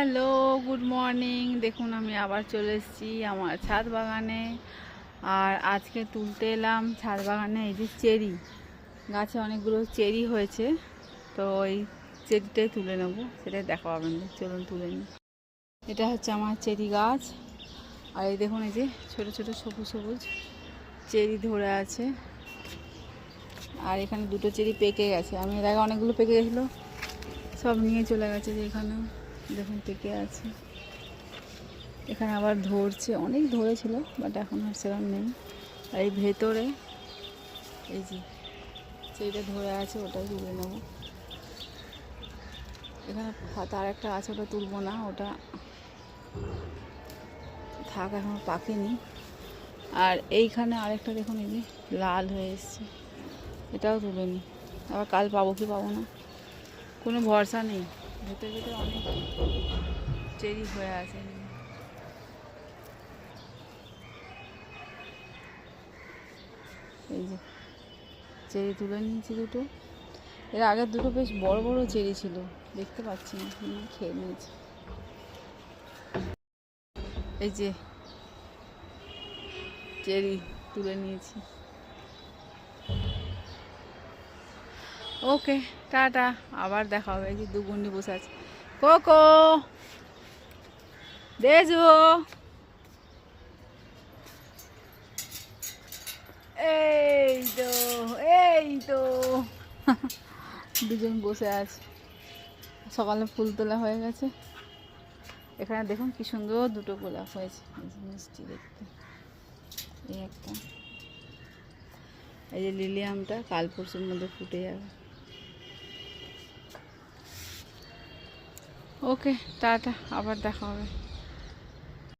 Hello, good morning. দেখুন আমি আবার চলে এসেছি আমার ছাদ বাগানে। আর আজকে তুলতে এলাম ছাদ বাগানে এই যে চেরি গাছে অনেকগুলো চেরি হয়েছে, তো ওই চেরিটাই তুলে নেব, সেটাই দেখা পাবেন। চলুন তুলে নিই। এটা হচ্ছে আমার চেরি গাছ। আর এই দেখুন এই যে ছোট ছোট সবুজ সবুজ চেরি ধরে আছে। আর এখানে দুটো চেরি পেকে গেছে। আমি এর আগে অনেকগুলো পেকে গেছিলো, সব নিয়ে চলে গেছে। যে এখানেও দেখুন পেকে আছে। এখানে আবার ধরছে, অনেক ধরেছিল, বাট এখন আর সেরকম নেই। আর এই ভেতরে এই যে সেইটা ধরে আছে, ওটাই তুলে নেব। এখানে তার একটা আছে, ওটা তুলবো না, ওটা থাক, এখন পাকেনি। আর এইখানে আরেকটা দেখুন এই যে লাল হয়ে এসছে, এটাও তুলে নিই। আবার কাল পাবো কি পাবো না কোনো ভরসা নেই। ভেতরে ভেতরে অনেক চেরি হয়ে আছে। এই যে চেরি তুলে নিয়েছি দুটো। এর আগের দুটো বেশ বড় বড় চেরি ছিল, দেখতে পাচ্ছি না, খেয়ে নিয়েছি। এই যে চেরি তুলে নিয়েছি। ওকে, টাটা, আবার দেখা হবে। এই যে দুগুন্ডি বসে আছে। কোকো দেজো, এই তো এই তো দুজন বসে আছে। সকালে ফুল তোলা হয়ে গেছে। এখানে দেখুন কি সুন্দর দুটো গোলাপ হয়েছে, মিষ্টি দেখতে। এই একটা, এই যে লিলিয়ামটা কাল পরশুর মধ্যে ফুটে যাবে। ওকে, টাটা, আবার দেখা হবে।